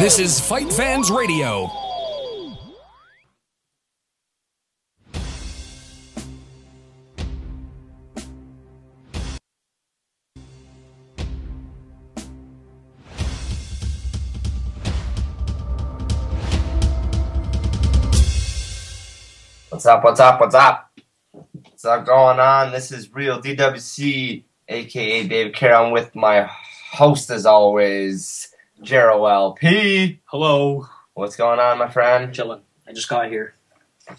This is FightFans Radio. What's up, what's up, what's up? What's up going on? This is Real DWC, aka David Carroll. I'm with my host as always, Jer LP. Hello. What's going on, my friend? Chilling. I just got here.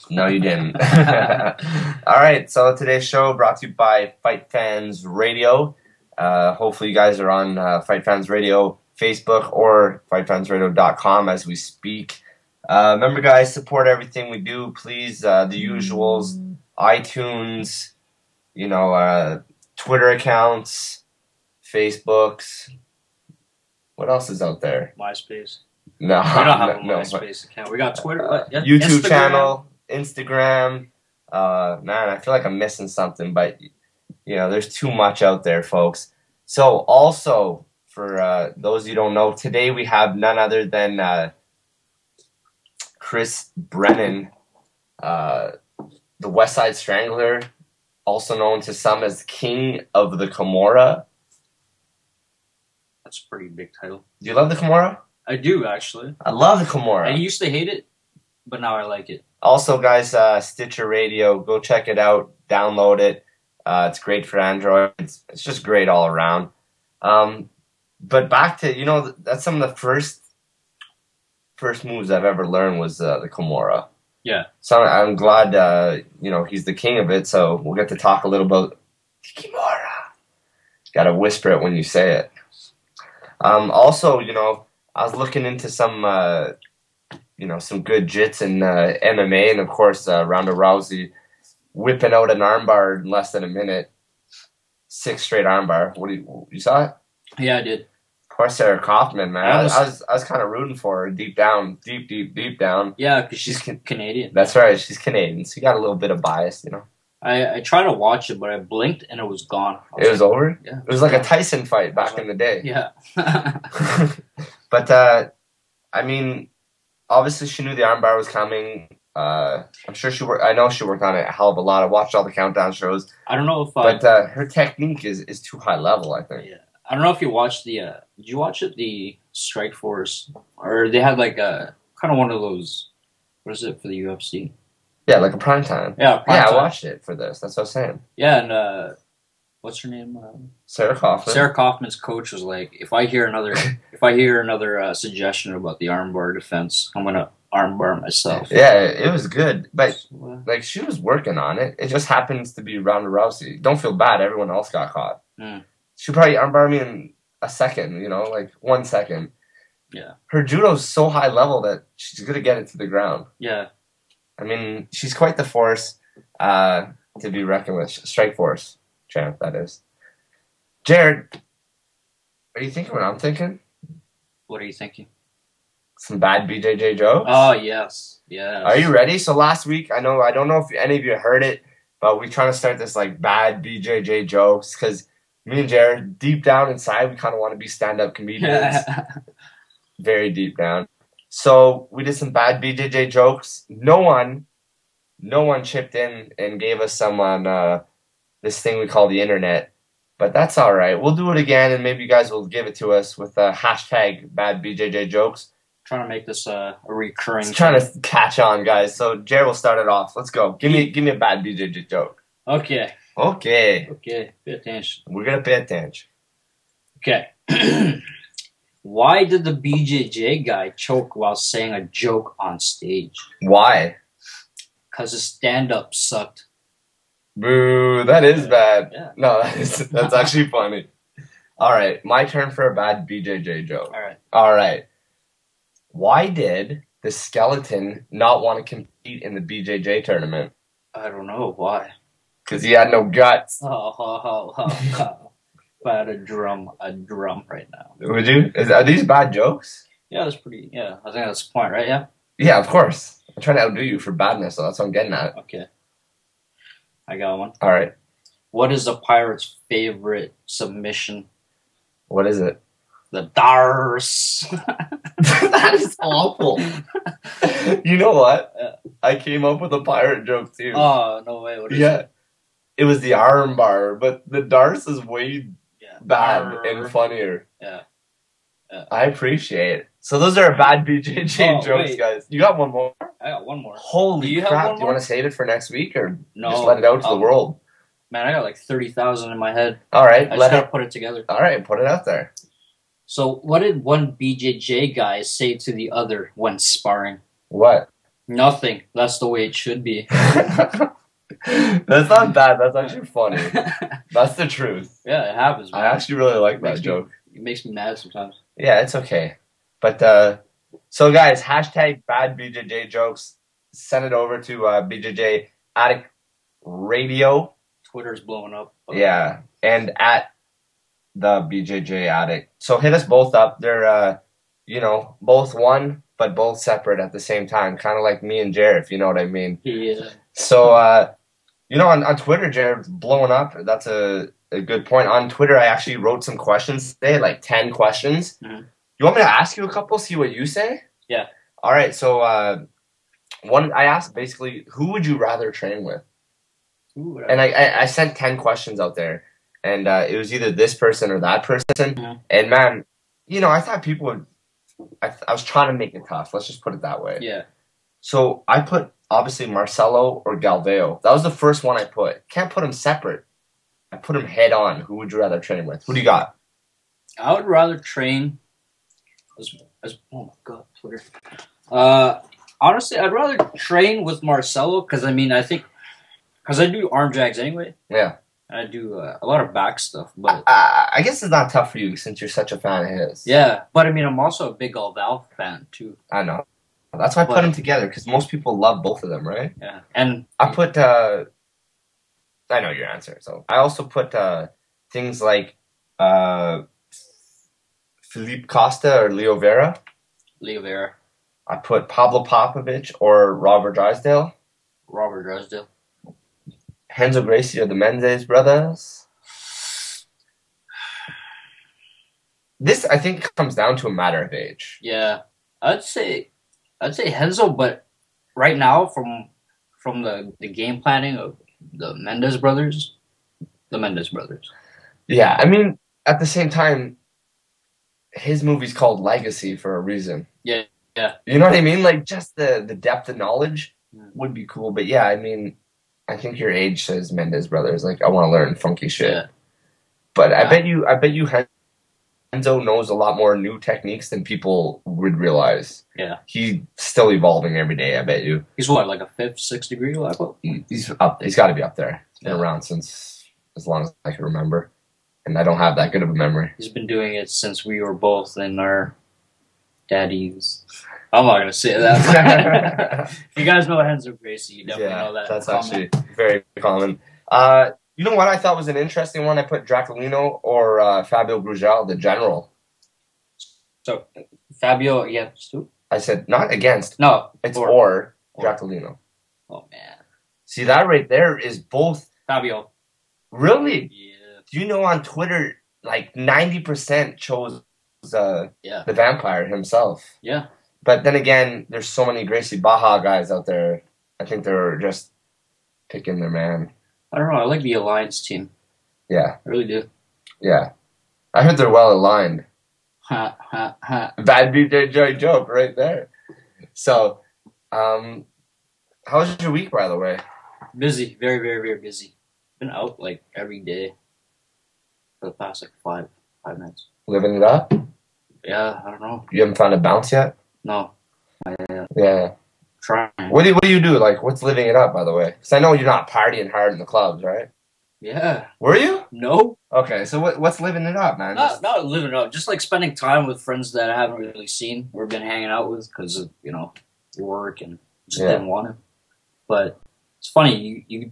No, you didn't. Alright, so today's show brought to you by FightFans Radio. Hopefully you guys are on FightFans Radio Facebook or FightFansRadio.com as we speak. Remember, guys, support everything we do, please. The usuals, iTunes, Twitter accounts, Facebooks. What else is out there? MySpace. No, we don't have a MySpace account. We got Twitter, YouTube Instagram. channel, Instagram. Man, I feel like I'm missing something, but there's too much out there, folks. So, also for those you don't know, today we have none other than Chris Brennan, the West Side Strangler, also known to some as King of the Kimura. That's a pretty big title. Do you love the Kimura? I do, actually. I love the Kimura. I used to hate it, but now I like it. Also, guys, Stitcher Radio, go check it out, download it. It's great for Android. It's just great all around. But back to, that's some of the first moves I've ever learned was the Kimura. Yeah. So I'm glad, he's the king of it, so we'll get to talk a little about Kimura. Gotta whisper it when you say it. Also, I was looking into some good jits in MMA, and of course, Ronda Rousey whipping out an armbar in less than a minute. 6 straight armbar. You saw it? Yeah, I did. Poor Sarah Kaufman, man. I was kind of rooting for her deep down. Yeah, because she's Canadian. That's right, she's Canadian, so you got a little bit of bias, I tried to watch it, but I blinked and it was gone. It was over? Yeah. It was like a Tyson fight back in the day. Yeah. But, obviously she knew the armbar was coming. I'm sure I know she worked on it a hell of a lot. I watched all the countdown shows. I don't know if But her technique is too high level, I think. Yeah. I don't know if you watched did you watch it, the Strike Force? Or they had like a, kind of one of those, what is it for the UFC? Yeah, like a prime time. Yeah, I watched it for this. That's what I was saying. Yeah, and what's her name? Sarah Kaufman. Sarah Kaufman's coach was like, if I hear another suggestion about the armbar defense, I'm gonna armbar myself. Yeah, it was good, but she was working on it. It just happens to be Ronda Rousey. Don't feel bad. Everyone else got caught. She probably armbar me in a second. 1 second. Yeah. Her judo's so high level that she's gonna get it to the ground. Yeah. She's quite the force to be reckoned with. Strike Force champ, that is. Jared, are you thinking what I'm thinking? What are you thinking? Some bad BJJ jokes? Oh, yes. Yes. Are you ready? So last week, I don't know if any of you heard it, but we're trying to start this bad BJJ jokes because me and Jared, deep down inside, we kind of want to be stand-up comedians. Very deep down. So we did some bad BJJ jokes. No one chipped in and gave us some on this thing we call the internet. But that's all right. We'll do it again, and maybe you guys will give it to us with hashtag bad BJJ jokes. Trying to make this a recurring. Trying to catch on, guys. So Jared will start it off. Let's go. Give me a bad BJJ joke. Okay. Okay. Pay attention. We're gonna pay attention. Okay. Why did the BJJ guy choke while saying a joke on stage? Why? Because his stand-up sucked. Boo, that is bad. Yeah. No, that's actually funny. All right, my turn for a bad BJJ joke. All right. Why did the skeleton not want to compete in the BJJ tournament? I don't know. Why? Because he had no guts. If I had a drum right now. Would you? Are these bad jokes? Yeah, that's pretty. Yeah, I think that's the point, right? Yeah. Yeah, of course. I'm trying to outdo you for badness, so that's what I'm getting at. Okay. I got one. All right. What is the pirate's favorite submission? What is it? The Dars. That is awful. You know what? I came up with a pirate joke too. Oh, no way. What is it? It was the arm bar, but the Darce is way bad and funnier. Yeah. I appreciate it. So those are bad BJJ jokes, guys. You got one more? I got one more. Holy crap. Do you want to save it for next week or no, just let it out to the world? Man, I got like 30,000 in my head. All right. I just got to put it together. All right. Put it out there. So what did one BJJ guy say to the other when sparring? What? Nothing. That's the way it should be. That's not bad. That's actually funny. That's the truth. Yeah, it happens, man. I actually really like that joke. It makes me mad sometimes. Yeah, it's okay. But, so guys, hashtag bad BJJ jokes. Send it over to BJJ Addict Radio. Twitter's blowing up. Yeah, and at the BJJ Addict. So hit us both up. They're, both one, but both separate at the same time. Kind of like me and Jer, if you know what I mean. Yeah. So, on Twitter, Jared's blowing up. That's a good point. On Twitter, I actually wrote some questions today, like 10 questions. Mm-hmm. You want me to ask you a couple, see what you say? Yeah. All right, so one I asked basically, who would you rather train with? And I sent 10 questions out there, and it was either this person or that person. Mm-hmm. And man, I thought people would, I was trying to make it tough. Let's just put it that way. Yeah. So I put, obviously, Marcelo or Galvao. That was the first one I put. Can't put them separate. I put them head on. Who would you rather train with? Who do you got? I would rather train as oh my god, Twitter. Honestly, I'd rather train with Marcelo because I do arm drags anyway. Yeah. I do a lot of back stuff, but I guess it's not tough for you since you're such a fan of his. Yeah, but I'm also a big Galvao fan too. I know. That's why I put them together, because most people love both of them, right? Yeah. And I put, I know your answer. So I also put things like Felipe Costa or Leo Vera. Leo Vera. I put Pablo Popovich or Robert Drysdale. Robert Drysdale. Renzo Gracie or the Mendes brothers. This, I think, comes down to a matter of age. Yeah. I'd say Renzo, but right now from the game planning of the Mendes brothers. Yeah, at the same time, his movie's called Legacy for a reason. Yeah. You know what I mean? Like, just the depth of knowledge would be cool. But yeah, I think your age says Mendes brothers. Like, I want to learn funky shit. Yeah. But I bet you Renzo knows a lot more new techniques than people would realize. Yeah. He's still evolving every day, I bet you. He's what, like a 5th, 6th degree level? He's up. He's got to be up there. He's been around since as long as I can remember. And I don't have that good of a memory. He's been doing it since we were both in our daddies. I'm not going to say that. If you guys know Renzo Gracie, you definitely know that. That's actually very common. You know what I thought was an interesting one? I put Draculino or Fabio Brugel, the general. So, Fabio against who? I said not against. No. It's or Draculino. Oh, man. See, that right there is both. Fabio. Really? Yeah. Do you know on Twitter, like 90% chose the vampire himself? Yeah. But then again, there's so many Gracie Baja guys out there. I think they're just picking their man. I don't know. I like the Alliance team. Yeah. I really do. Yeah. I heard they're well aligned. Ha, ha, ha. Bad BJJ joke right there. So, how was your week, by the way? Busy. Very, very, very busy. Been out, like, every day for the past, like, five minutes. Living it up? Yeah, I don't know. You haven't found a bounce yet? No. Yeah. Trying. What do you do? Like, what's living it up, by the way? Because I know you're not partying hard in the clubs, right? Yeah. Were you? No. Okay, so what's living it up, man? Not living it up. Just, like, spending time with friends that I haven't really seen or been hanging out with because of, work and just didn't want to. But it's funny. You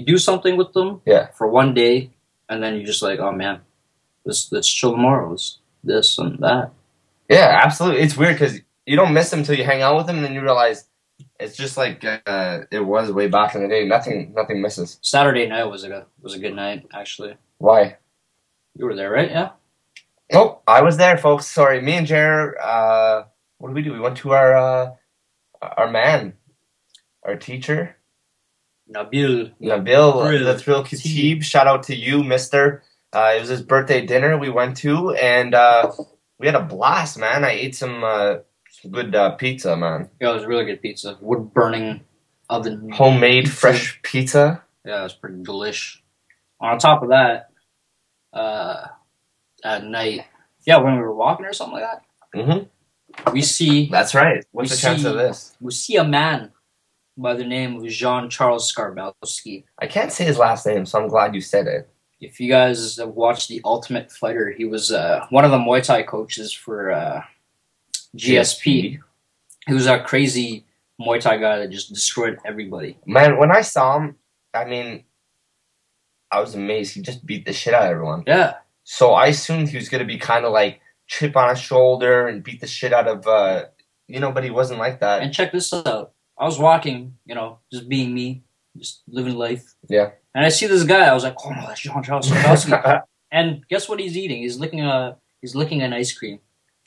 do something with them for one day, and then you're just like, oh, man, let's chill tomorrow. Let's this and that. Yeah, absolutely. It's weird because you don't miss them until you hang out with them, and then you realize it's just like it was way back in the day. Nothing misses. Saturday night was a good night, actually. Why? You were there, right? Yeah. Oh, I was there, folks. Sorry, me and Jer what did we do? We went to our man, our teacher, Nabil, the Thrill Khatib. Shout out to you, mister. It was his birthday dinner we went to, and we had a blast, man. I ate some good pizza, man. Yeah, it was really good pizza. Wood burning oven. Homemade fresh pizza. Yeah, it was pretty delish. On top of that, at night, when we were walking or something like that, we see... That's right. What's the chance of this? We see a man by the name of Jean-Charles Skarbowski. I can't say his last name, so I'm glad you said it. If you guys have watched The Ultimate Fighter, he was one of the Muay Thai coaches for GSP. He was a crazy Muay Thai guy that just destroyed everybody. Man, when I saw him, I mean, I was amazed. He just beat the shit out of everyone. Yeah. So I assumed he was going to be kind of like chip on his shoulder and beat the shit out of, but he wasn't like that. And check this out. I was walking, just being me, just living life. Yeah. And I see this guy. I was like, oh no, that's Jean-Charles Skarbowski. And guess what he's eating? He's licking an ice cream.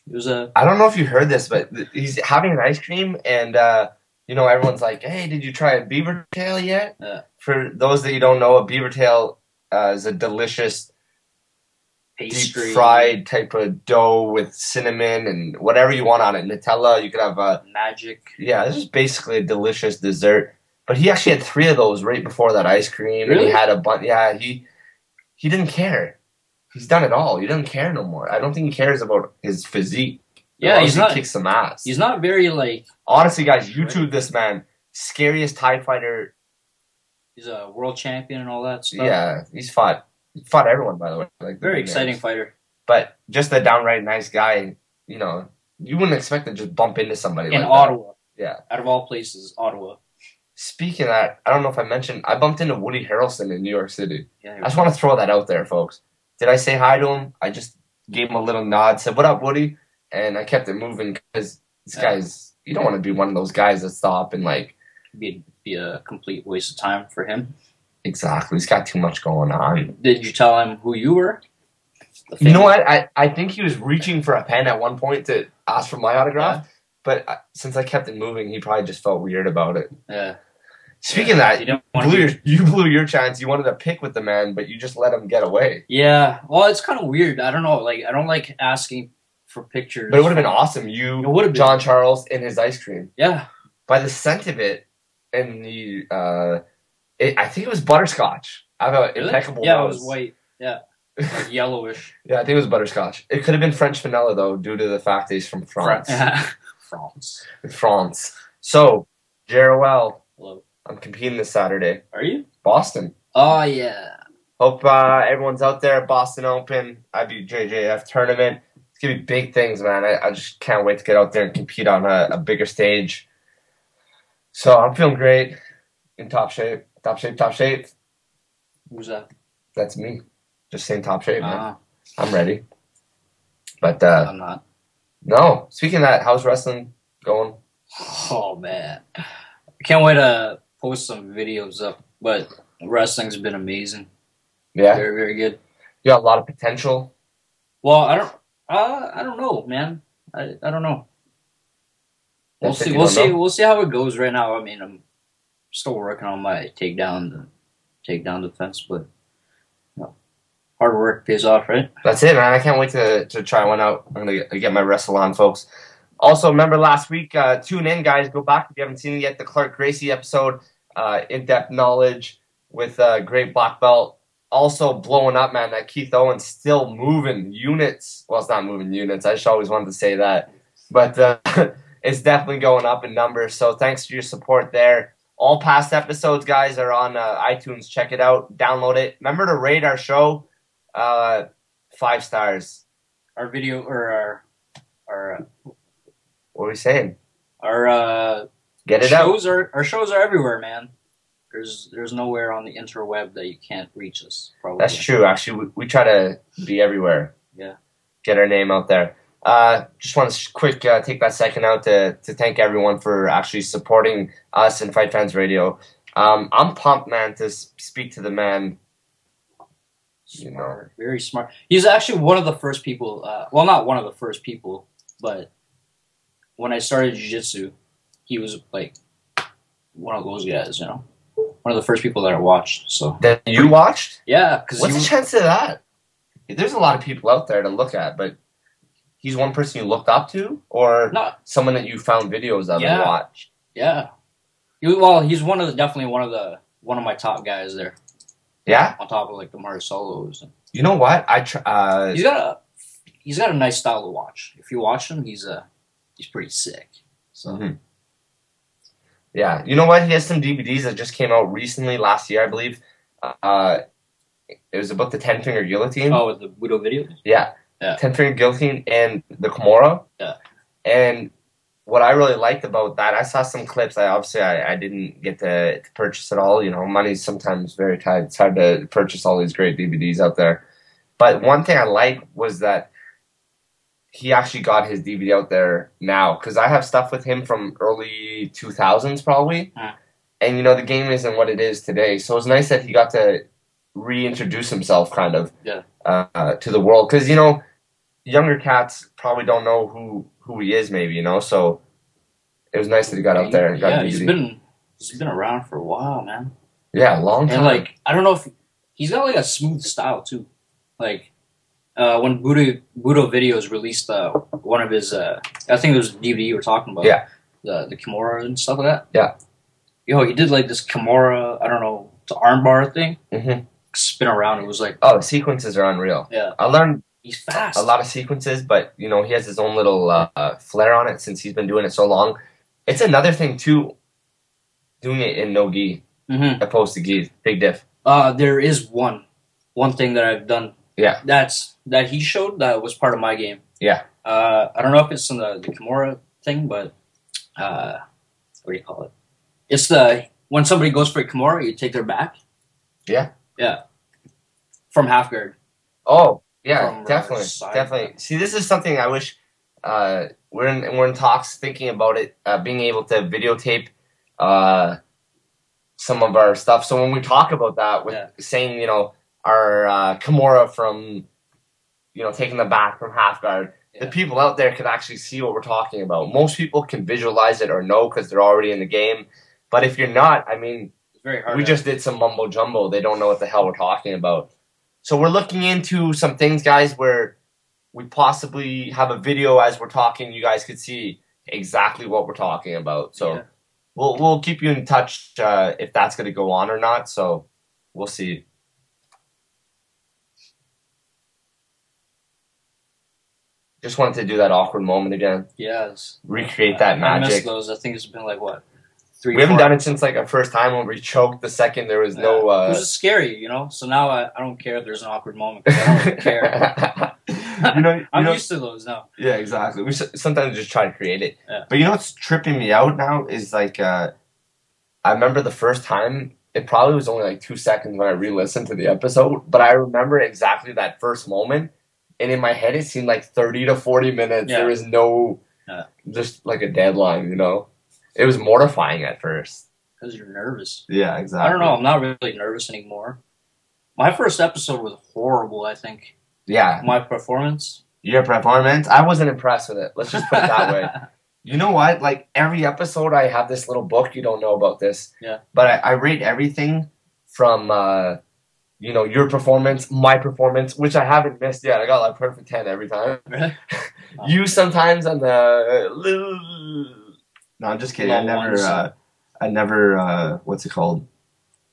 It was I don't know if you heard this, but he's having an ice cream, and everyone's like, "Hey, did you try a beaver tail yet?" For those that you don't know, a beaver tail is a delicious pastry, deep fried type of dough with cinnamon and whatever you want on it. Nutella. You could have magic. Yeah, this is basically a delicious dessert. But he actually had 3 of those right before that ice cream, really? And he had a bunch. Yeah, he didn't care. He's done it all. He doesn't care no more. I don't think he cares about his physique. Yeah, he kicks some ass. He's not very like. Honestly, guys, YouTube this man. Scariest Thai fighter. He's a world champion and all that stuff. Yeah, he fought everyone, by the way. Like, very exciting fighter. But just a downright nice guy. You wouldn't expect to just bump into somebody in like Ottawa. That. Yeah, out of all places, Ottawa. Speaking of that, I don't know if I mentioned, I bumped into Woody Harrelson in New York City. Yeah, I just want to throw that out there, folks. Did I say hi to him? I just gave him a little nod, said, "What up, Woody?" And I kept it moving because this guy's, you don't want to be one of those guys that stop and like... Be a complete waste of time for him. Exactly. He's got too much going on. Did you tell him who you were? You know what? I think he was reaching for a pen at one point to ask for my autograph, but since I kept it moving, he probably just felt weird about it. Yeah. Speaking of that, you blew your chance. You wanted to pick with the man, but you just let him get away. Yeah. Well, it's kind of weird. I don't know. Like, I don't like asking for pictures. But it would have been awesome. John Charles, and his ice cream. Yeah. By the scent of it, and I think it was butterscotch. I have an impeccable nose. It was white. Yeah. Like yellowish. Yeah, I think it was butterscotch. It could have been French vanilla, though, due to the fact that he's from France. France. So, Jeroel. Hello. I'm competing this Saturday. Are you? Boston. Oh, yeah. Hope everyone's out there. Boston Open, IBJJF tournament. It's going to be big things, man. I just can't wait to get out there and compete on a bigger stage. So I'm feeling great. In top shape. Top shape. Who's that? That's me. Just saying top shape, man. I'm ready. But I'm not. No. Speaking of that, how's wrestling going? Oh, man. I can't wait to post some videos up, but wrestling's been amazing. Yeah. Very, very good. You got a lot of potential. Well, I don't know, man. I don't know. We'll see how it goes right now. I mean, I'm still working on my takedown defense, but hard work pays off, right? That's it, man. I can't wait to try one out. I'm going to get my wrestle on, folks. Also, remember last week, tune in, guys. Go back if you haven't seen it yet. The Clark Gracie episode, in-depth knowledge with great black belt. Also blowing up, man. That Keith Owens still moving units. Well, it's not moving units. I just always wanted to say that. But it's definitely going up in numbers. So thanks for your support there. All past episodes, guys, are on iTunes. Check it out. Download it. Remember to rate our show 5 stars. Our video, or our what are we saying? Our get it shows out. Our shows are everywhere, man. There's nowhere on the interweb that you can't reach us. Probably. That's true. Actually, we try to be everywhere. Yeah. Get our name out there. Just want to take that second out to thank everyone for actually supporting us in FightFans Radio. I'm pumped, man, to speak to the man. Smart, very smart. He's actually one of the first people. Well, not one of the first people, but when I started jiu-jitsu, he was like one of those guys, you know, one of the first people that I watched. So that you watched? Yeah, because what's the chance of that? There's a lot of people out there to look at, but he's one person you looked up to, or someone that you found videos of and watched. Yeah. He's definitely one of my top guys there. Yeah. On top of like the Marcelos. You know what? He's got a nice style to watch. If you watch him, he's pretty sick. So. Yeah. You know what? He has some DVDs that just came out recently, last year, I believe. It was about the 10-finger guillotine. Oh, with the Budo videos? Yeah. 10-finger guillotine and the Kimura. Yeah. And what I really liked about that, I saw some clips. I didn't get to purchase it all. You know, money's sometimes very tight. It's hard to purchase all these great DVDs out there. But one thing I liked was that he actually got his DVD out there now. Because I have stuff with him from early 2000s probably. And, you know, the game isn't what it is today. So it was nice that he got to reintroduce himself kind of to the world. Because, you know, younger cats probably don't know who he is maybe, you know. So it was nice that he got out there and got a DVD. He's been around for a while, man. Yeah, a long time. And, like, I don't know if he's got, like, a smooth style, too. Like, when Budo Videos released one of his, I think it was the DVD you were talking about. Yeah. The Kimura and stuff like that. Yeah. Yo, he did, like, this Kimura, I don't know, the armbar thing. Mm-hmm. Spin around. It was like... Oh, the sequences are unreal. Yeah. I learned he's fast. a lot of sequences, but, you know, he has his own little flair on it since he's been doing it so long. It's another thing, too, doing it in no gi opposed to gi. Big diff. There is one thing that I've done. Yeah. That he showed that was part of my game. Yeah. I don't know if it's in the Kimura thing, but what do you call it? It's when somebody goes for a Kimura, you take their back. Yeah. Yeah. From half guard. Oh, yeah, definitely. See, this is something I wish we're in talks thinking about it, being able to videotape some of our stuff. So when we talk about that, with saying, you know, our Kimura from, you know, taking the back from half guard, the people out there could actually see what we're talking about. Most people can visualize it or know because they're already in the game. But if you're not, I mean, it's very hard. We just did some mumbo jumbo. They don't know what the hell we're talking about. So we're looking into some things, guys, where we possibly have a video as we're talking. You guys could see exactly what we're talking about. So we'll keep you in touch if that's going to go on or not. So we'll see. Just wanted to do that awkward moment again. Yes. Recreate that magic. I missed those. I think it's been like, what? We haven't done it since like our first time when we choked the second there was no... It was just scary, you know? So now I don't care if there's an awkward moment because I don't really care. I'm used to those now. Yeah, exactly. We sometimes just try to create it. Yeah. But you know what's tripping me out now is like... I remember the first time, it probably was only like 2 seconds when I re-listened to the episode, but I remember exactly that first moment, and in my head it seemed like 30 to 40 minutes. Yeah. There was no... just like a deadline, you know? It was mortifying at first. Because you're nervous. Yeah, exactly. I don't know. I'm not really nervous anymore. My first episode was horrible, I think. Yeah. My performance. Your performance? I wasn't impressed with it. Let's just put it that way. You know what? Like, every episode I have this little book. You don't know about this. Yeah. But I rate everything from, you know, your performance, my performance, which I haven't missed yet. I got like perfect 10 every time. Really? You sometimes on the... No, I'm just kidding. I never, what's it called?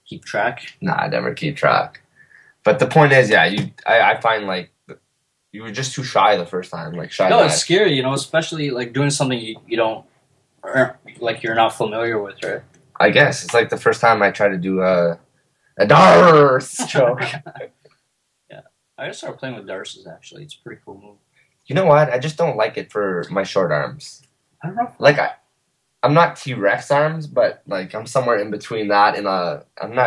Keep track? Nah, I never keep track. But the point is, yeah, I find, like, you were just too shy the first time. Like, shy. No, it's scary, you know, especially, like, doing something you don't, like, you're not familiar with, right? I guess. It's like the first time I tried to do a Darce joke. Yeah. I just started playing with Darces, actually. It's a pretty cool move. You know what? I just don't like it for my short arms. I don't know. Like, I'm not T-Rex arms, but like I'm somewhere in between that and I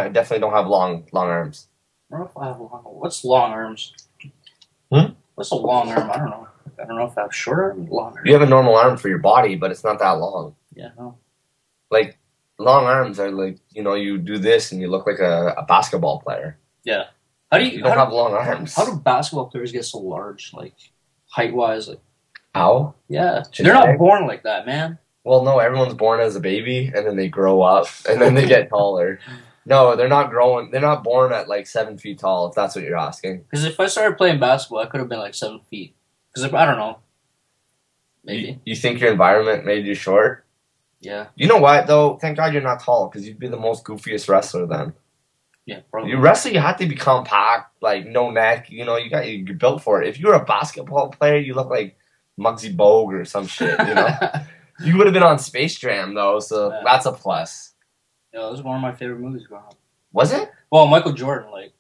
definitely don't have long arms. I don't know if I have long. What's long arms? What's a long arm? I don't know. I don't know if I have short arm or long arm. You have a normal arm for your body, but it's not that long. Yeah, no. Like long arms are like, you know, you do this and you look like a basketball player. Yeah. You don't have long arms. How do basketball players get so large, like height wise? Like How? Yeah. Genetic? They're not born like that, man. Well, no, everyone's born as a baby, and then they grow up, and then they get taller. No, they're not growing. They're not born at like 7 feet tall, if that's what you're asking. Because if I started playing basketball, I could have been like 7 feet. Because I don't know. Maybe. You think your environment made you short? Yeah. You know what, though? Thank God you're not tall, because you'd be the most goofiest wrestler then. Yeah, probably. You wrestle, you have to be compact, like no neck. You know, you're built for it. If you were a basketball player, you look like Muggsy Bogue or some shit, you know? You would have been on Space Jam, though, so that's a plus. Yeah, that was one of my favorite movies growing up. Was it? Well, Michael Jordan, like,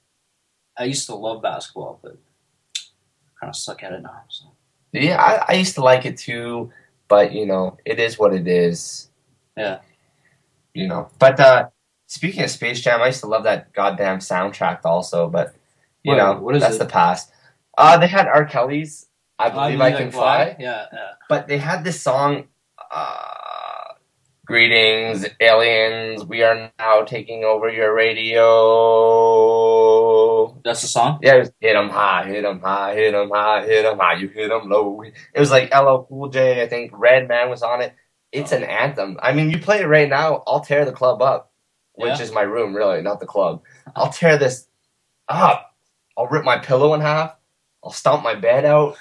I used to love basketball, but kind of suck at it now. So. Yeah, I used to like it too, but, you know, it is what it is. Yeah. You know, but speaking of Space Jam, I used to love that goddamn soundtrack also, but, you know, what is that's it? the past. They had R. Kelly's I Believe I Can Fly. Yeah, yeah. But they had this song, Greetings, aliens, we are now taking over your radio. That's the song? Yeah, it was hit 'em high, hit 'em high, hit 'em high, hit 'em high, you hit 'em low. It was like LL Cool J, I think Redman was on it. It's an anthem. I mean, you play it right now, I'll tear the club up, which is my room, really, not the club. I'll tear this up. I'll rip my pillow in half. I'll stomp my bed out.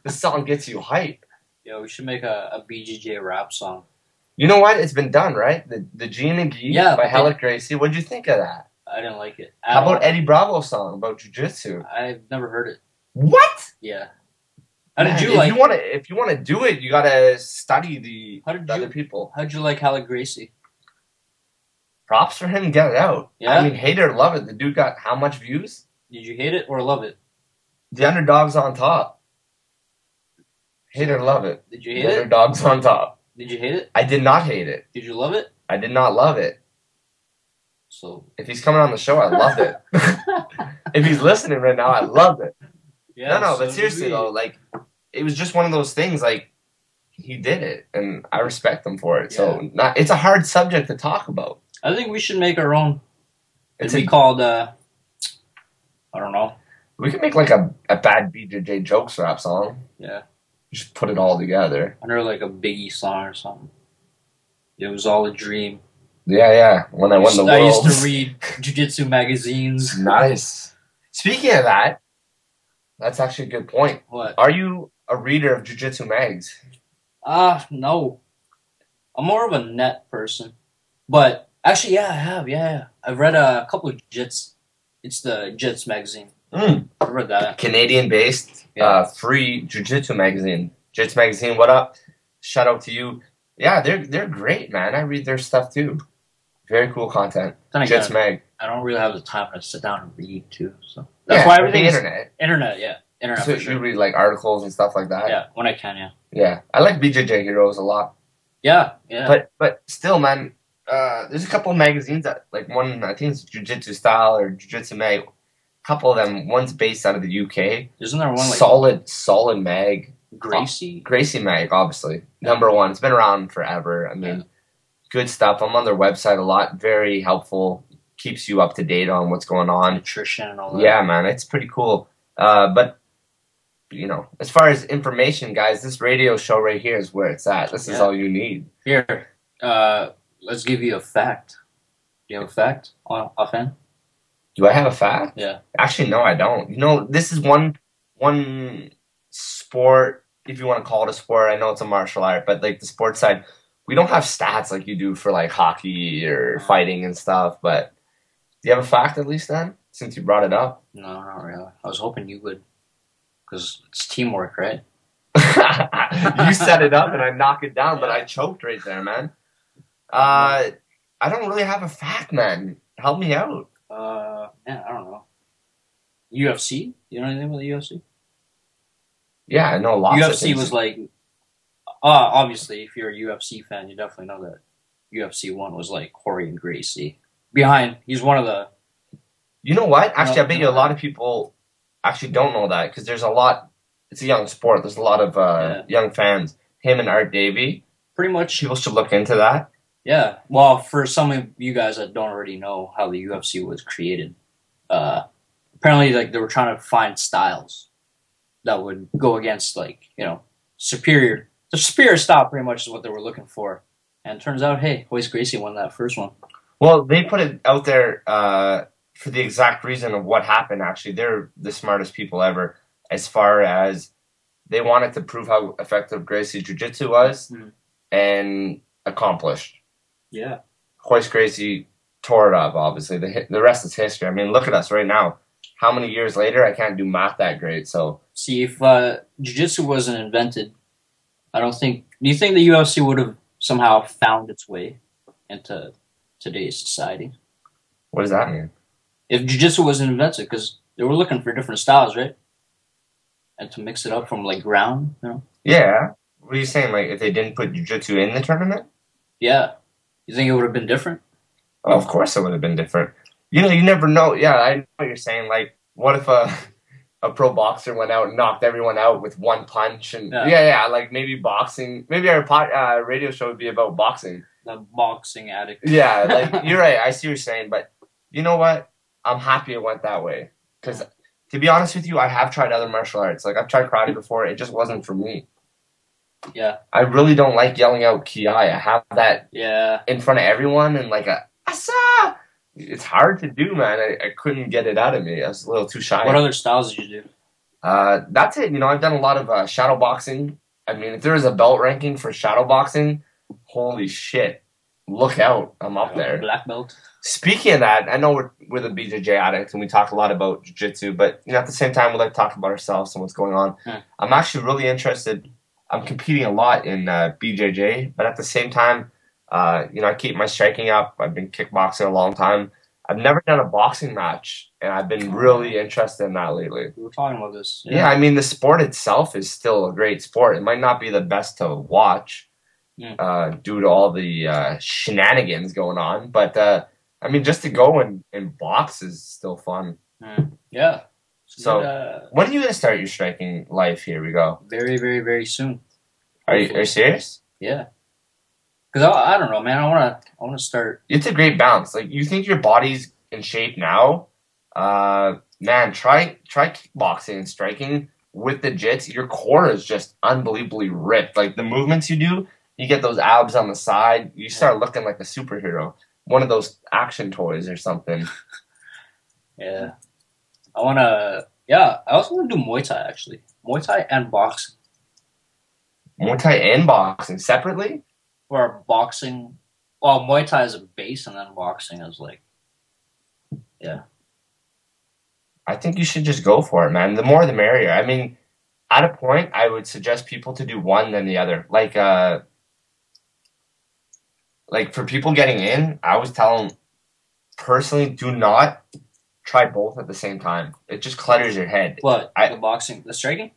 This song gets you hype. Yeah, we should make a BJJ rap song. You know what? It's been done, right? The Gene and Gee by Halleck Gracie. What'd you think of that? I didn't like it. How about Eddie Bravo's song about jiu-jitsu? I've never heard it. What? Yeah. How did you if like? If you want to do it, you gotta study the other people. How'd you like Halleck Gracie? Props for him, get it out. Yeah? I mean, hate it or love it. The dude got how much views? Did you hate it or love it? The underdog's on top. Hate it or love it. Did you hate the it? The underdog's on top. Did you hate it? I did not hate it. Did you love it? I did not love it. So if he's coming on the show, I loved it. If he's listening right now, I loved it. Yeah, no, but seriously though, like it was just one of those things. Like he did it, and I respect him for it. So it's a hard subject to talk about. I think we should make our own. It'd be called I don't know. We could make like a bad BJJ Jokes rap song. Yeah. Just put it all together. Under like a Biggie song or something. It was all a dream. Yeah. When I won the world. I used to read jiu-jitsu magazines. Nice. Speaking of that, that's actually a good point. What? Are you a reader of jiu-jitsu mags? No. I'm more of a net person. But actually, yeah, I have. Yeah. I've read a couple of Jits. It's the Jits magazine. I read that. Canadian-based, free jiu-jitsu magazine. Jits magazine, what up? Shout out to you. Yeah, they're great, man. I read their stuff too. Very cool content. Jits mag. I don't really have the time to sit down and read too. So that's why everything is internet. Yeah, internet. So you read like articles and stuff like that. Yeah, when I can. Yeah. Yeah, I like BJJ Heroes a lot. Yeah. But still, man. There's a couple of magazines that like one I think it's Jiu-Jitsu Style or Jiu-Jitsu Mag. Couple of them. One's based out of the UK. Isn't there one like solid mag? Gracie mag, obviously number one. It's been around forever. I mean, good stuff. I'm on their website a lot. Very helpful. Keeps you up to date on what's going on. Nutrition and all that. Yeah, man, it's pretty cool. But you know, as far as information, guys, this radio show right here is where it's at. This is all you need. Here, let's give you a fact. Do you have a fact offhand? Do I have a fact? Yeah. Actually, no, I don't. You know, this is one sport, if you want to call it a sport. I know it's a martial art, but like the sports side, we don't have stats like you do for like hockey or fighting and stuff. But do you have a fact at least then, since you brought it up? No, not really. I was hoping you would, because it's teamwork, right? You set it up and I knock it down, but I choked right there, man. I don't really have a fact, man. Help me out. Man, I don't know. UFC? You know anything about the UFC? Yeah, I know lots of things. UFC was like, obviously, if you're a UFC fan, you definitely know that UFC 1 was like Corey and Gracie. He's one of the... You know what? Actually, I bet you a lot of people actually don't know that, because there's a lot... It's a young sport. There's a lot of young fans. Him and Art Davie. Pretty much. People should look into that. Yeah. Well, for some of you guys that don't already know how the UFC was created, apparently like they were trying to find styles that would go against, like, you know, superior. The superior style pretty much is what they were looking for. And it turns out, hey, Royce Gracie won that first one. Well, they put it out there for the exact reason of what happened, actually. They're the smartest people ever as far as they wanted to prove how effective Gracie Jiu-Jitsu was and accomplished. Yeah. Royce Gracie tore it up, obviously. The rest is history. I mean, look at us right now. How many years later? I can't do math that great, so... See, if Jiu-Jitsu wasn't invented, I don't think... Do you think the UFC would have somehow found its way into today's society? What does that mean? If Jiu-Jitsu wasn't invented, because they were looking for different styles, right? And to mix it up from, like, ground, you know? Yeah. What are you saying? Like, if they didn't put Jiu-Jitsu in the tournament? Yeah. You think it would have been different? Oh, of course it would have been different. You know, you never know. Yeah, I know what you're saying. Like, what if a pro boxer went out and knocked everyone out with one punch? And like maybe boxing. Maybe our radio show would be about boxing. The boxing addict. Yeah, like, you're right. I see what you're saying. But you know what? I'm happy it went that way. Because, to be honest with you, I have tried other martial arts. Like, I've tried karate before. It just wasn't for me. Yeah. I really don't like yelling out ki. I have that in front of everyone and like a asa. It's hard to do, man. I couldn't get it out of me. I was a little too shy. What other styles did you do? That's it. You know, I've done a lot of shadow boxing. I mean, if there is a belt ranking for shadow boxing, holy shit. Look out. I'm up there. Black belt. Speaking of that, I know we're the BJJ addicts and we talk a lot about jiu-jitsu, but you know, at the same time, we like to talk about ourselves and what's going on. I'm actually really interested. I'm competing a lot in BJJ, but at the same time, you know, I keep my striking up. I've been kickboxing a long time. I've never done a boxing match, and I've been really interested in that lately. We were talking about this. Yeah, I mean, the sport itself is still a great sport. It might not be the best to watch due to all the shenanigans going on, but I mean, just to go and box is still fun. Yeah. So, when are you going to start your striking life? Here we go. Very, very, very soon. Are you serious? Yeah. Because I don't know, man. I want to start. It's a great balance. Like, you think your body's in shape now? Man, try kickboxing and striking with the jits. Your core is just unbelievably ripped. Like, the movements you do, you get those abs on the side. You start looking like a superhero. One of those action toys or something. Yeah. I also want to do Muay Thai, actually. Muay Thai and boxing. Muay Thai and boxing separately? Or boxing. Well, Muay Thai is a base, and then boxing is like, yeah. I think you should just go for it, man. The more the merrier. I mean, at a point, I would suggest people to do one then the other. Like for people getting in, I always tell them, personally, do not try both at the same time. It just clutters your head. What? The boxing? The striking?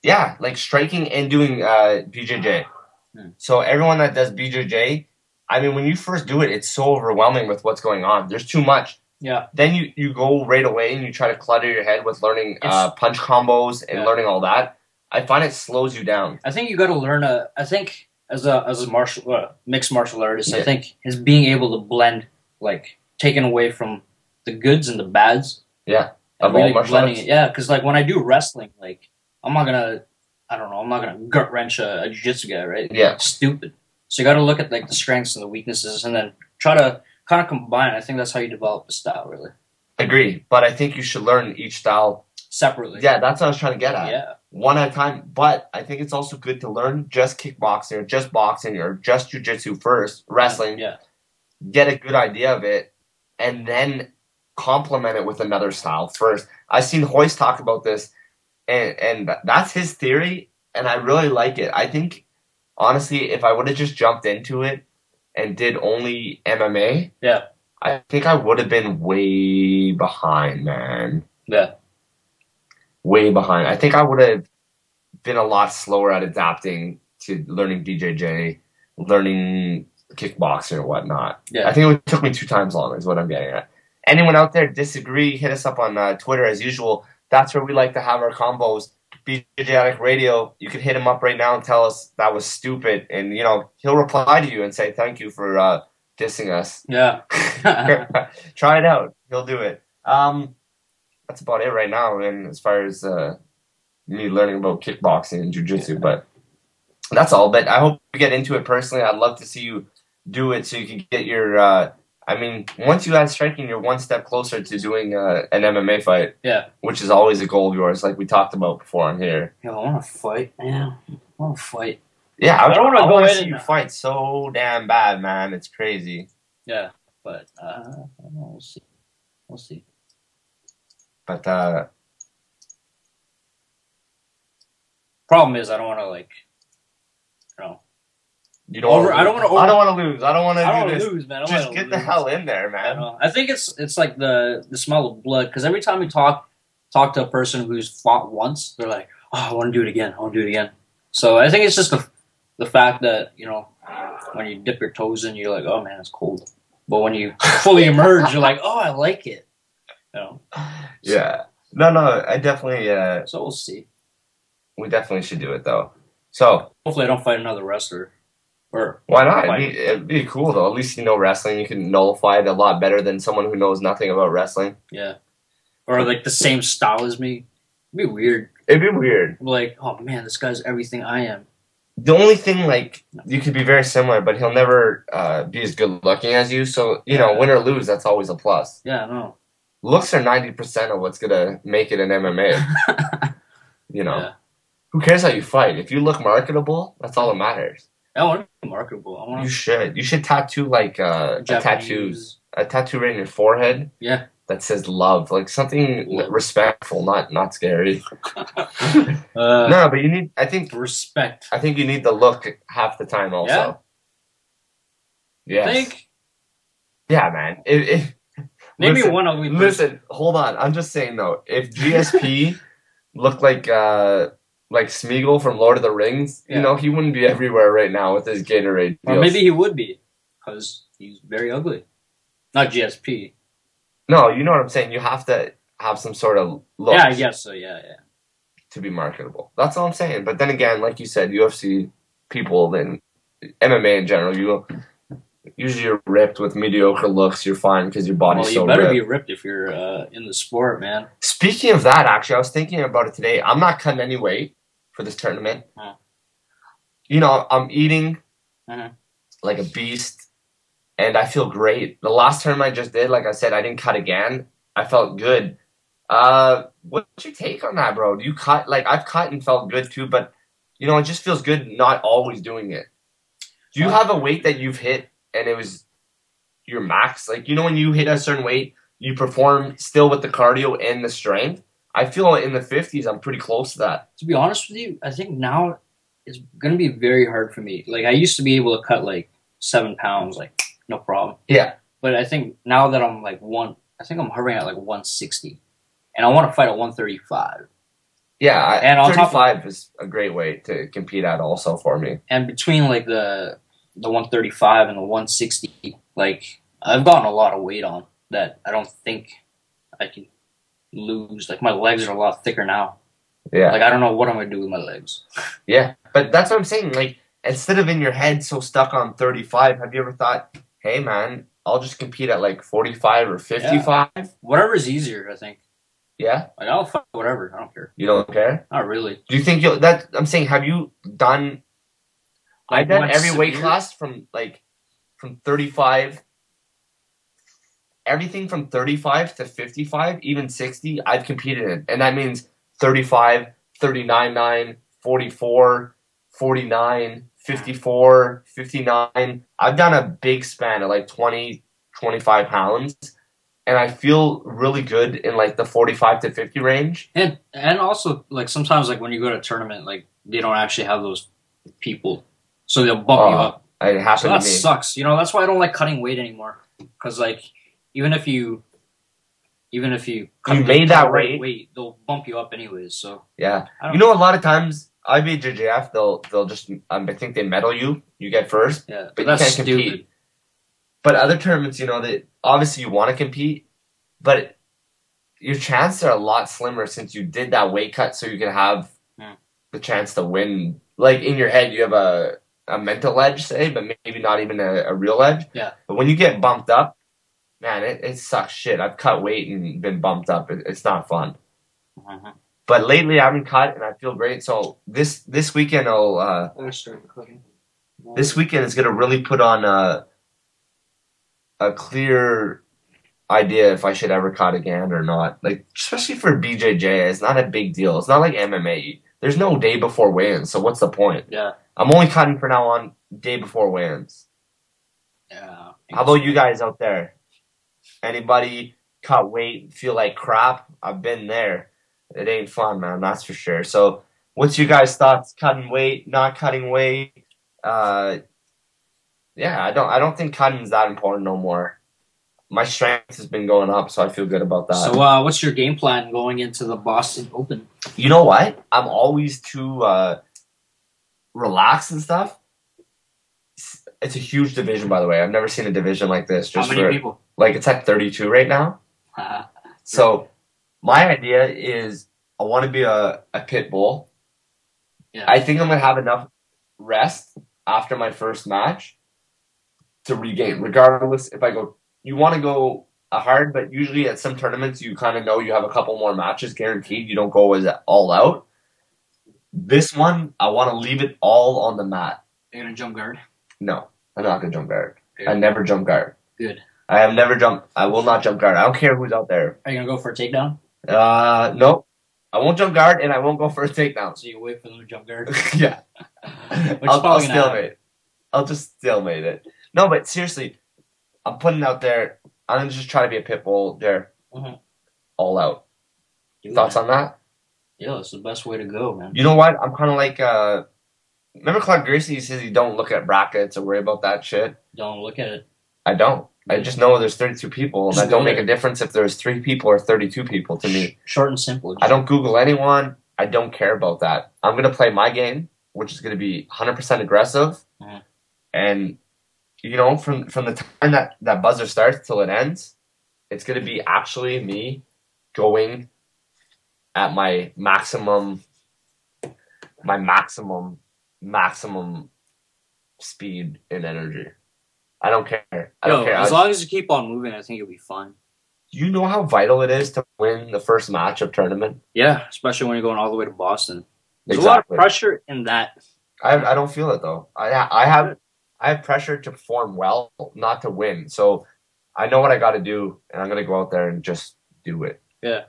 Yeah, like striking and doing BJJ. So everyone that does BJJ, I mean, when you first do it, it's so overwhelming with what's going on. There's too much. Yeah. Then you go right away and you try to clutter your head with learning punch combos and learning all that. I find it slows you down. I think you got to learn I think as a mixed martial artist, I think is being able to blend, like taking away from the goods and the bads. Yeah. And really blending it. Yeah, because like when I do wrestling, like I'm not gonna gut wrench a jiu-jitsu guy, right? Yeah. It's stupid. So you got to look at like the strengths and the weaknesses, and then try to kind of combine. I think that's how you develop a style, really. Agree, but I think you should learn each style separately. Yeah, that's what I was trying to get at. Yeah. One at a time. But I think it's also good to learn just kickboxing or just boxing or just jiu-jitsu first, wrestling. Yeah. Get a good idea of it, and then complement it with another style first. I've seen Hoist talk about this, and that's his theory, and I really like it. I think, honestly, if I would have just jumped into it and did only MMA, I think I would have been way behind, man. Yeah. Way behind. I think I would have been a lot slower at adapting to learning BJJ, learning kickboxing or whatnot. Yeah. I think it took me 2 times longer is what I'm getting at. Anyone out there disagree, hit us up on Twitter as usual. That's where we like to have our combos. BJJ Addict Radio, you can hit him up right now and tell us that was stupid. And, you know, he'll reply to you and say thank you for dissing us. Yeah. Try it out. He'll do it. That's about it right now. And as far as me learning about kickboxing and jiu-jitsu, but that's all. But I hope you get into it personally. I'd love to see you do it so you can get your. I mean, once you add striking, you're one step closer to doing an MMA fight. Yeah. Which is always a goal of yours, like we talked about before on here. Yeah, I want to fight. Yeah, I want to fight. Yeah, I don't want to go to in see you fight so damn bad, man. It's crazy. Yeah, but I don't know, we'll see. We'll see. But problem is, I don't want to like, you know. You don't. I don't want to. I don't want to lose. I don't want to do this. I don't want to lose, man. Just get the hell in there, man. I think it's like the smell of blood, because every time we talk to a person who's fought once, they're like, "Oh, I want to do it again. I want to do it again." So I think it's just the fact that, you know, when you dip your toes in, you're like, "Oh man, it's cold," but when you fully emerge, you're like, "Oh, I like it." You know. Yeah. No. I definitely. So we'll see. We definitely should do it though. So hopefully, I don't fight another wrestler. Or why not? It'd be cool though. At least you know wrestling. You can nullify it a lot better than someone who knows nothing about wrestling. Yeah. Or like the same style as me. It'd be weird. It'd be weird. Like, oh man, this guy's everything I am. The only thing, like, you could be very similar, but he'll never be as good looking as you. So, you know, win or lose, that's always a plus. Yeah, I know. Looks are 90% of what's gonna make it in MMA. You know. Yeah. Who cares how you fight? If you look marketable, that's all that matters. I want to be marketable. You should. You should tattoo like a tattoo right in your forehead. Yeah. That says love, like something respectful, not scary. No, but you need. I think respect. I think you need the look half the time. Also. Yeah. Yes. Think. Yeah, man. Maybe one ugly. Listen, hold on. I'm just saying though. If GSP looked like Smeagol from Lord of the Rings, you know, he wouldn't be everywhere right now with his Gatorade deals. Or maybe he would be, because he's very ugly. Not GSP. No, you know what I'm saying. You have to have some sort of look. Yeah, I guess so. Yeah. To be marketable. That's all I'm saying. But then again, like you said, UFC people, then MMA in general, usually you're ripped with mediocre looks. You're fine because your body's so ripped. Well, you better be ripped if you're in the sport, man. Speaking of that, actually, I was thinking about it today. I'm not cutting any weight for this tournament. You know, I'm eating like a beast. And I feel great. The last term I just did, like I said, I didn't cut again. I felt good. What's your take on that, bro? Do you cut? Like, I've cut and felt good too, but, you know, it just feels good not always doing it. Do you have a weight that you've hit and it was your max? Like, you know, when you hit a certain weight, you perform still with the cardio and the strength? I feel in the 50s, I'm pretty close to that. To be honest with you, I think now it's going to be very hard for me. Like, I used to be able to cut, like, 7 pounds, like, no problem. Yeah. But I think now that I'm like I think I'm hovering at like 160. And I want to fight at 135. Yeah, and on 35 is a great weight to compete at also for me. And between like the 135 and the 160, like I've gotten a lot of weight on that I don't think I can lose. Like my legs are a lot thicker now. Yeah. Like I don't know what I'm going to do with my legs. Yeah, but that's what I'm saying. Like instead of in your head so stuck on 35, have you ever thought, hey, man, I'll just compete at like 45 or 55? Yeah. Whatever's easier, I think. Yeah? Like, I'll fight whatever. I don't care. You don't care? Not really. Do you think I'm saying, have you done... Like I've done every weight class from 35... Everything from 35 to 55, even 60, I've competed in. And that means 35, 39.9, 44, 49... 54, 59. I've done a big span of like 20, 25 pounds. And I feel really good in like the 45 to 50 range. And also like sometimes like when you go to a tournament, like they don't actually have those people. So they'll bump you up. It happened so that to me. Sucks. You know, that's why I don't like cutting weight anymore. Because like even if you made that weight, they'll bump you up anyways. So yeah. You know, a lot of times IBJJF, they'll just I think they medal you. You get first. Yeah, but you can't compete. But other tournaments, you know, that obviously you want to compete, but your chances are a lot slimmer since you did that weight cut, so you can have the chance to win. Like in your head, you have a mental edge, say, but maybe not even a real edge. Yeah. But when you get bumped up, man, it sucks shit. I've cut weight and been bumped up. It's not fun. But lately I haven't cut, and I feel great. So this weekend this weekend is gonna really put on a clear idea if I should ever cut again or not. Like, especially for BJJ, it's not a big deal. It's not like MMA. There's no day before weigh-ins, so what's the point? Yeah. I'm only cutting for now on day before weigh-ins. Yeah. How about you guys out there? Anybody cut weight, feel like crap? I've been there. It ain't fun, man, that's for sure. So what's your guys' thoughts? Cutting weight, not cutting weight? Yeah, I don't think cutting's that important no more. My strength has been going up, so I feel good about that. So what's your game plan going into the Boston Open? You know what? I'm always too relaxed and stuff. It's a huge division, by the way. I've never seen a division like this. How many people? Like, it's at 32 right now. So my idea is I want to be a pit bull. Yeah. I think I'm going to have enough rest after my first match to regain, regardless if I go. You want to go hard, but usually at some tournaments you kind of know you have a couple more matches guaranteed. You don't go as all out. This one, I want to leave it all on the mat. Are you going to jump guard? No, I'm not going to jump guard. Good. I never jump guard. Good. I have never jumped. I will not jump guard. I don't care who's out there. Are you going to go for a takedown? No. I won't jump guard, and I won't go for a takedown. So you wait for them to jump guard? Yeah. I'll stalemate. I'll just stalemate it. No, but seriously, I'm putting out there. I'm going to just try to be a pit bull there. Mm-hmm. All out. Thoughts on that? Yeah, that's the best way to go, man. You know what? I'm kind of like, remember Clark Gracie says you don't look at brackets or worry about that shit? Don't look at it. I don't. I just know there's 32 people, and that don't make a difference if there's 3 people or 32 people to me. Short and simple. I don't Google anyone. I don't care about that. I'm going to play my game, which is going to be 100% aggressive. Mm-hmm. And, you know, from the time that buzzer starts till it ends, it's going to be actually me going at my maximum speed and energy. I don't care. I don't care. As long as you keep on moving, I think you'll be fine. Do you know how vital it is to win the first match of tournament? Yeah, especially when you're going all the way to Boston. There's Exactly. a lot of pressure in that. I don't feel it though. I have pressure to perform well, not to win. So I know what I got to do, and I'm gonna go out there and just do it. Yeah,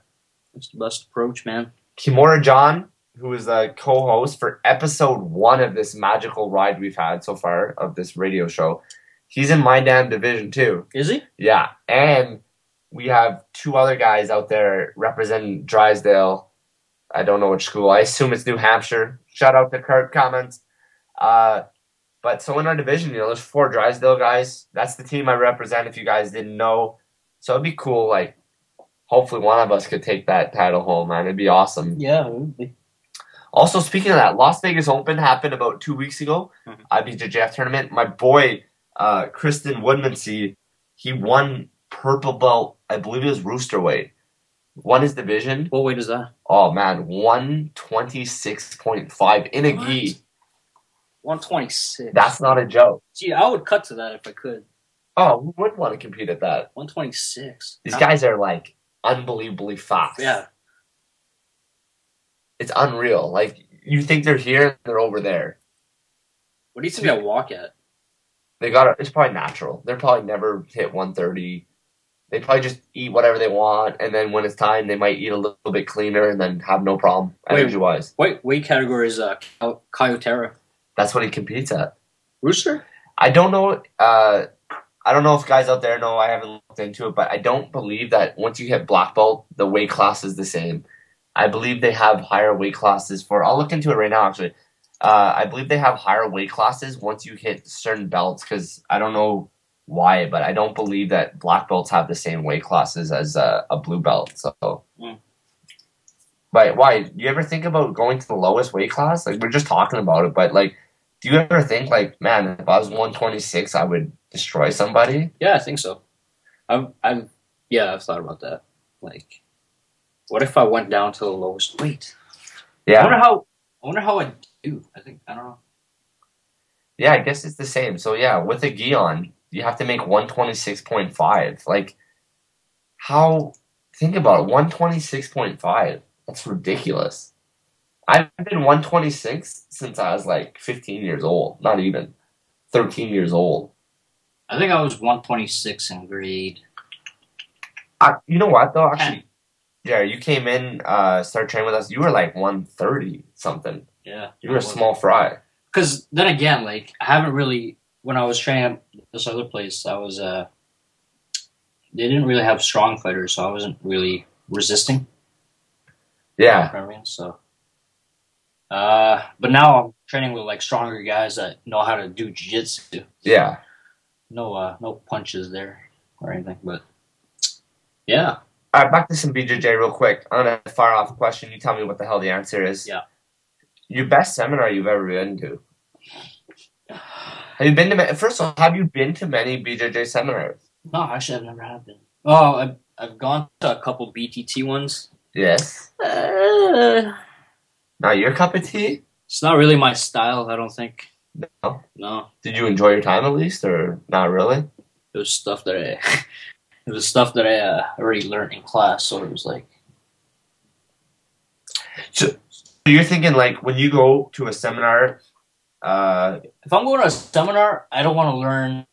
that's the best approach, man. Kimura John, who is a co-host for episode 1 of this magical ride we've had so far of this radio show. He's in my damn division too. Is he? Yeah, and we have 2 other guys out there representing Drysdale. I don't know which school. I assume it's New Hampshire. Shout out to Kurt Comments. But so in our division, there's 4 Drysdale guys. That's the team I represent, if you guys didn't know. So it'd be cool, like, hopefully one of us could take that title home, man. It'd be awesome. Yeah, it would be. Also, speaking of that, Las Vegas Open happened about 2 weeks ago. IBJJF tournament. My boy, Kristen Woodmansee, he won purple belt, I believe it was rooster weight. Won his division. What weight is that? Oh, man. 126.5 in a gi. 126. That's not a joke. Gee, I would cut to that if I could. Oh, who would want to compete at that? 126. These guys are, like, unbelievably fast. Yeah. It's unreal. Like, you think they're here, and they're over there. What do you think I walk at? It's probably natural. They're probably never hit 130. They probably just eat whatever they want, and then when it's time, they might eat a little bit cleaner and then have no problem, energy-wise. Weight category is Kyotera. That's what he competes at. Rooster? I don't know. I don't know if guys out there know. I haven't looked into it, but I don't believe that once you hit black belt, the weight class is the same. I believe they have higher weight classes for... I'll look into it right now, actually. I believe they have higher weight classes once you hit certain belts, because I don't know why, but I don't believe that black belts have the same weight classes as a blue belt. So, But why? Do you ever think about going to the lowest weight class? Like, we're just talking about it, but like, do you ever think like, man, if I was 126, I would destroy somebody? Yeah, I think so. I've thought about that. Like, what if I went down to the lowest weight? Yeah. I wonder how I do. I don't know. Yeah, I guess it's the same. So yeah, with a gi on, you have to make 126.5. Like, how? Think about it. 126.5. That's ridiculous. I've been 126 since I was like 15 years old. Not even 13 years old. I think I was 126 in grade. You know what though? Actually, yeah, you came in, started training with us. You were like 130 something. Yeah, you were a small fry. Because then again, like I haven't really. When I was training at this other place, I was. They didn't really have strong fighters, so I wasn't really resisting. Yeah. You know what I mean? So. But now I'm training with like stronger guys that know how to do jiu-jitsu. Yeah. No punches there or anything, but yeah. All right, back to some BJJ real quick. On a far off question, you tell me what the hell the answer is. Yeah. Your best seminar you've ever been to? Have you been to? First of all, have you been to many BJJ seminars? No, actually, I've never have been. Oh, I've gone to a couple BTT ones. Yes. Not your cup of tea? It's not really my style, I don't think. No? No. Did you enjoy your time at least, or not really? It was stuff that I already learned in class, so it was like... So you're thinking, like, when you go to a seminar... if I'm going to a seminar, I don't want to learn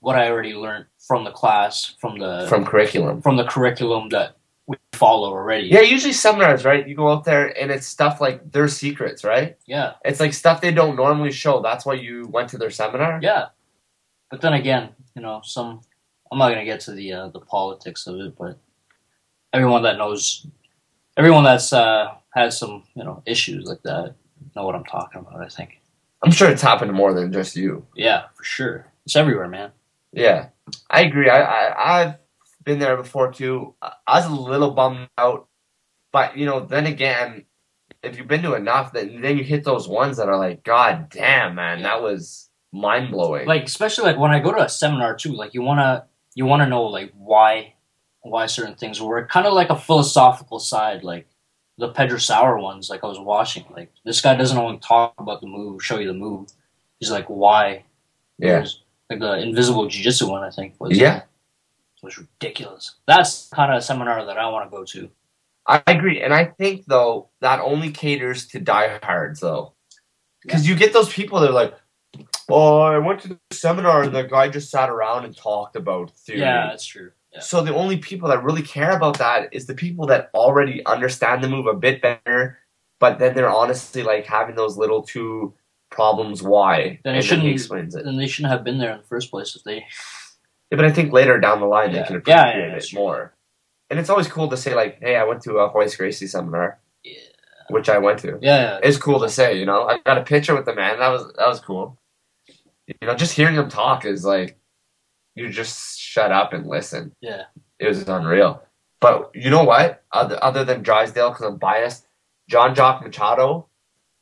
what I already learned from the class, from curriculum. From the curriculum that we follow already. Yeah, usually seminars, right? You go out there and it's stuff like their secrets, right? Yeah. It's like stuff they don't normally show. That's why you went to their seminar? Yeah. But then again, I'm not going to get to the politics of it, but everyone that's had some, issues like that know what I'm talking about, I think. I'm sure it's happened to more than just you. Yeah, for sure. It's everywhere, man. Yeah. I agree. I've been there before too. I was a little bummed out, but then again, if you've been to enough, then you hit those ones that are like, God damn, man, that was mind blowing. Like especially like when I go to a seminar too, like you wanna know like why certain things work. Kind of like a philosophical side, like the Pedro Sauer ones. Like I was watching, like this guy doesn't only talk about the move, show you the move. He's like, why? Yeah. Like the invisible jiu-jitsu one, I think was. Yeah. It was ridiculous. That's kind of a seminar that I want to go to. I agree. And I think, though, that only caters to diehards, though. Because you get those people that are like, oh, I went to the seminar and the guy just sat around and talked about theory. Yeah, that's true. Yeah. So the only people that really care about that is the people that already understand the move a bit better, but then they're honestly like having those little two problems why. Then he explains it. Then they shouldn't have been there in the first place if they... Yeah, but I think later down the line they can appreciate it more. And it's always cool to say, like, hey, I went to a Hoist Gracie seminar. Yeah. Which I went to. Yeah. It's cool to say, I got a picture with the man. That was cool. Just hearing him talk is like, you just shut up and listen. Yeah. It was unreal. But you know what? Other than Drysdale, because I'm biased, John Jock Machado.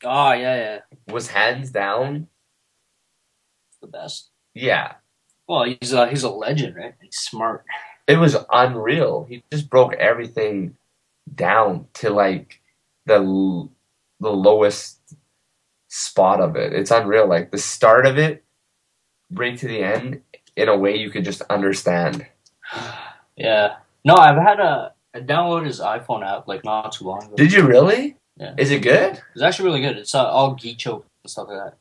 Oh, yeah. Was hands down the best. Yeah. Well, he's a legend, right? He's smart. It was unreal. He just broke everything down to like the lowest spot of it. It's unreal. Like the start of it, right to the end, in a way you could just understand. Yeah. No, I downloaded his iPhone app like not too long ago. Did you really? Yeah. Is it good? It's actually really good. It's all gi choke and stuff like that,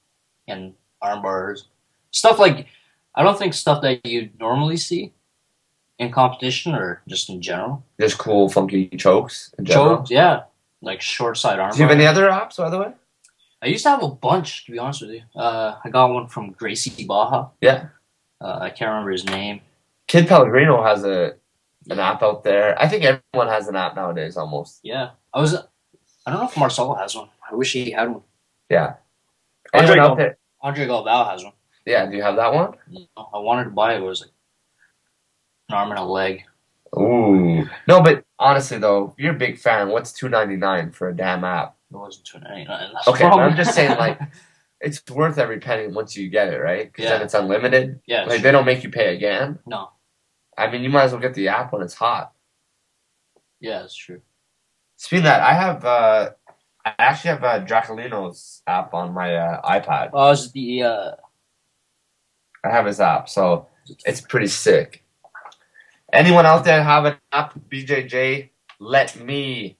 and arm bars, stuff like. I don't think stuff that you normally see in competition or just in general. Just cool, funky chokes in general? Chokes, yeah. Like short side arm. Do you have any other apps, by the way? I used to have a bunch, to be honest with you. I got one from Gracie Baja. Yeah. I can't remember his name. Kid Pellegrino has an app out there. I think everyone has an app nowadays, almost. Yeah. I don't know if Marcelo has one. I wish he had one. Yeah. Andre Galvao has one. Yeah, do you have that one? No, I wanted to buy it. It was like an arm and a leg. Ooh. No, but honestly, though, if you're a big fan, what's $2.99 for a damn app? It wasn't $2.99. Okay, I'm just saying, like, it's worth every penny once you get it, right? Because then it's unlimited. Yeah. Like, they don't make you pay again. No. I mean, you might as well get the app when it's hot. Yeah, that's true. Speaking of that, I actually have Draculino's app on my iPad. Oh, it's the... I have his app, so it's pretty sick. Anyone out there have an app, BJJ, let me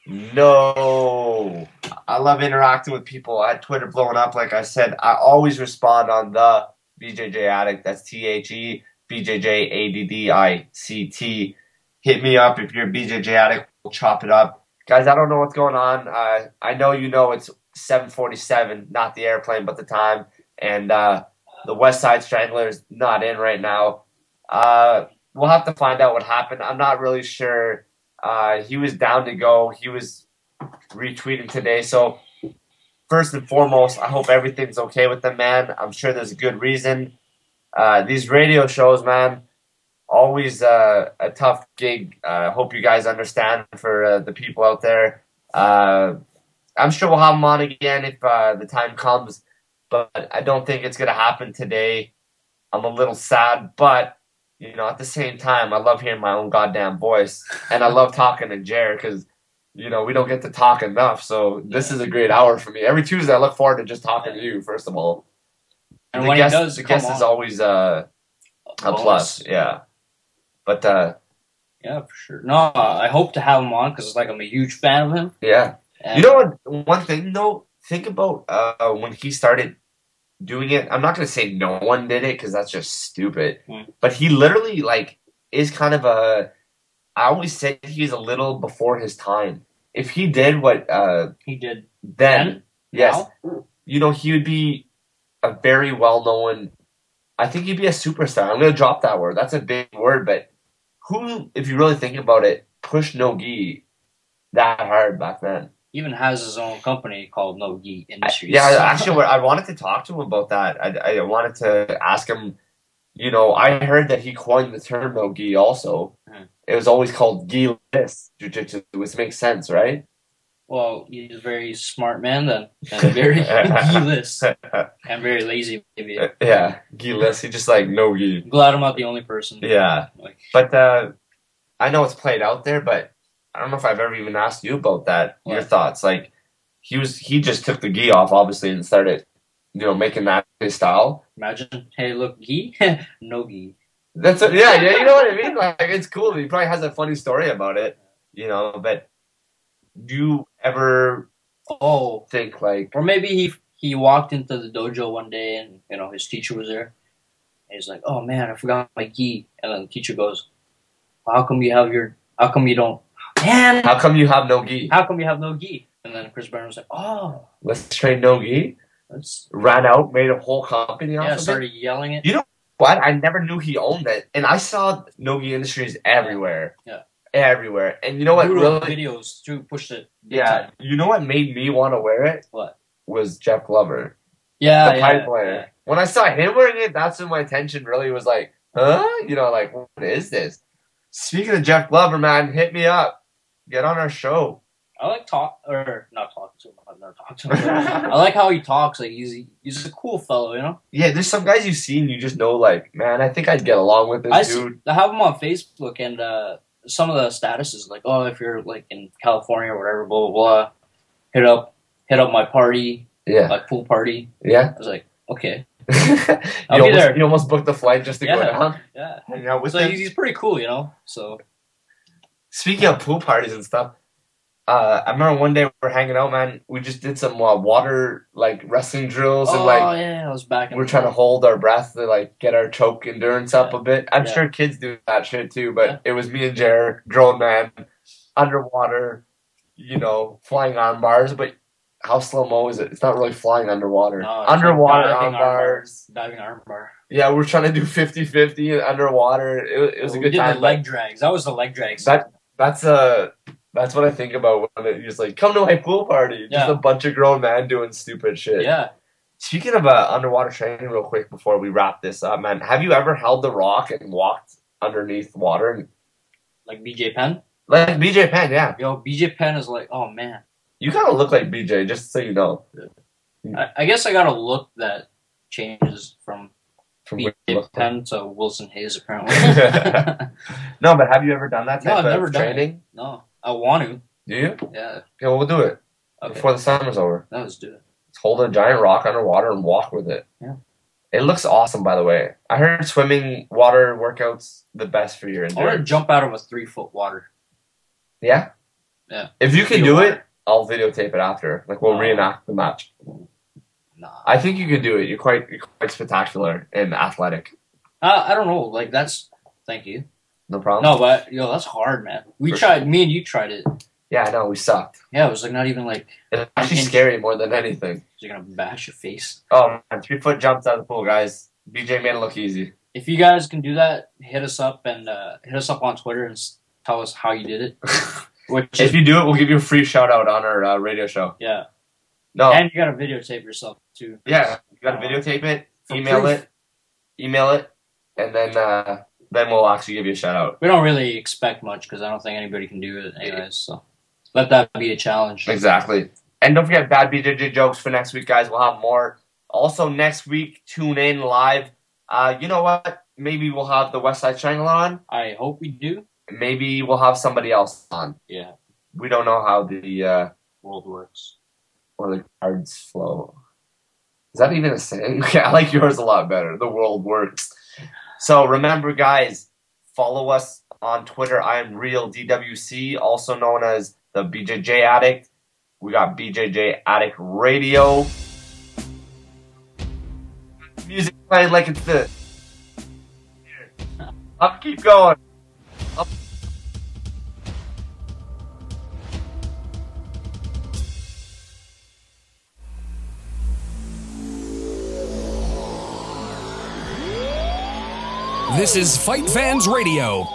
No. I love interacting with people. I had Twitter blowing up, like I said. I always respond on the BJJ Addict. That's THE BJJ ADDICT. Hit me up if you're a BJJ Addict. We'll chop it up. Guys, I don't know what's going on. I know you know it's 7:47, not the airplane, but the time. And the West Side Strangler is not in right now. We'll have to find out what happened. I'm not really sure. He was down to go. He was retweeting today. So first and foremost, I hope everything's okay with the man. I'm sure there's a good reason. These radio shows, man, always a tough gig. Hope you guys understand for the people out there. I'm sure we'll have him on again if the time comes, but I don't think it's going to happen today. I'm a little sad, but you know, at the same time, I love hearing my own goddamn voice, and I love talking to Jer because, you know, we don't get to talk enough. So this is a great hour for me. Every Tuesday, I look forward to just talking to you. First of all, And the when guest, he does, the guest is always a plus. Yeah, but yeah, for sure. No, I hope to have him on because like I'm a huge fan of him. yeah. And You know what? One thing though, think about when he started doing it. I'm not gonna say no one did it because that's just stupid. But he literally like is kind of a. I always said he's a little before his time. If he did what he did then, yes, now? you know, he would be a very well known. I think he'd be a superstar. I'm gonna drop that word. That's a big word, but who, if you really think about it, pushed no gi that hard back then? Even has his own company called No Gi Industries. Yeah, actually, I wanted to talk to him about that. I wanted to ask him. You know, I heard that he coined the term no gi also. It was always called gi-less jiu-jitsu, which makes sense, right? Well, he's a very smart man then, and very gi-less, and very lazy maybe. Yeah, gi-less. He just like no gi. I'm glad I'm not the only person. Yeah, Like, but I know it's played out there, but I don't know if I've ever even asked you about that. Your thoughts? Like he just took the gi off, obviously, and started, you know, making that his style. imagine, hey, look, gi, no gi. That's yeah, you know what I mean. Like it's cool. He probably has a funny story about it, you know. But do you ever think like, or maybe he walked into the dojo one day and you know his teacher was there. And he's like, oh man, I forgot my gi, and then the teacher goes, how come you don't? Man, how come you have no gi? How come you have no gi? And then Chris Brennan was like, oh, let's train no gi. Ran out, made a whole company off of it. Started yelling it. You know what? I never knew he owned it, and I saw no gi industries everywhere. Yeah, everywhere. And you know what? Really, videos to push it. Yeah, you know what made me want to wear it? What? Was Jeff Glover. Yeah, the pipe player. Yeah. When I saw him wearing it, that's when my attention really was like, huh? You know, like, what is this? Speaking of Jeff Glover, man, hit me up. Get on our show. I like not talking to him. I've never talked to him. I like how he talks. Like he's a cool fellow, you know. Yeah, there's some guys you see and you just know, like, man, I think I'd get along with this dude. I have him on Facebook, and some of the statuses like, oh, if you're like in California or whatever, blah blah blah, hit up my party, my pool party. Yeah, I was like, okay, I'll be there. You almost booked the flight just to go down. Yeah, hang out with him. He's pretty cool, you know. So speaking of pool parties and stuff. I remember one day we were hanging out, man. We just did some water like wrestling drills and like I was back. We're trying to hold our breath to like get our choke endurance up a bit. I'm sure kids do that shit too, but it was me and Jer, grown man, underwater, you know, flying arm bars. But how slow mo is it? It's not really flying underwater. No, underwater like arm bars, diving arm bar. Yeah, we're trying to do 50-50 underwater. It was a good time. The leg drags. That was the leg drags. That's what I think about when you're just like, come to my pool party. Just a bunch of grown men doing stupid shit. Yeah. Speaking of underwater training real quick before we wrap this up, man, have you ever held the rock and walked underneath water? Like BJ Penn? Like BJ Penn, yeah. Yo, BJ Penn is like, oh man. You kind of look like BJ, just so you know. I guess I got a look that changes from BJ Penn to Wilson Hayes, apparently. No, but have you ever done that type of training? No. I want to. Do you? Yeah. Yeah, well, we'll do it before the summer's over. Let's do it. Let's hold a giant rock underwater and walk with it. Yeah. It looks awesome, by the way. I heard swimming water workouts the best for your endurance. I want to jump out of a 3-foot water. Yeah? Yeah. If you can do it, I'll videotape it after. Like we'll reenact the match. Nah. I think you can do it. You're quite spectacular and athletic. I don't know. Like that's. Thank you. No problem. No, but that's hard, man. We tried. Me and you tried it. Yeah, I know. We sucked. Yeah, it was like not even like. It's actually scary more than anything. You're gonna bash your face. Oh man, 3-foot jumps out of the pool, guys. BJ made it look easy. If you guys can do that, hit us up on Twitter and tell us how you did it. If you do it, we'll give you a free shout out on our radio show. Yeah. No. And you gotta videotape yourself too. Yeah, you gotta videotape it, email it, and then we'll actually give you a shout out. We don't really expect much because I don't think anybody can do it anyways. So let that be a challenge. Exactly. And don't forget bad BJJ jokes for next week, guys. We'll have more. Also next week, tune in live. You know what? Maybe we'll have the West Side Triangle on. I hope we do. Maybe we'll have somebody else on. Yeah. We don't know how the world works or the cards flow. Is that even a saying? Okay, I like yours a lot better. The world works. So remember, guys, follow us on Twitter. I am Real DWC, also known as the BJJ Addict. We got BJJ Addict Radio. Music playing like it's this. Up, keep going. Up. This is Fight Fans Radio.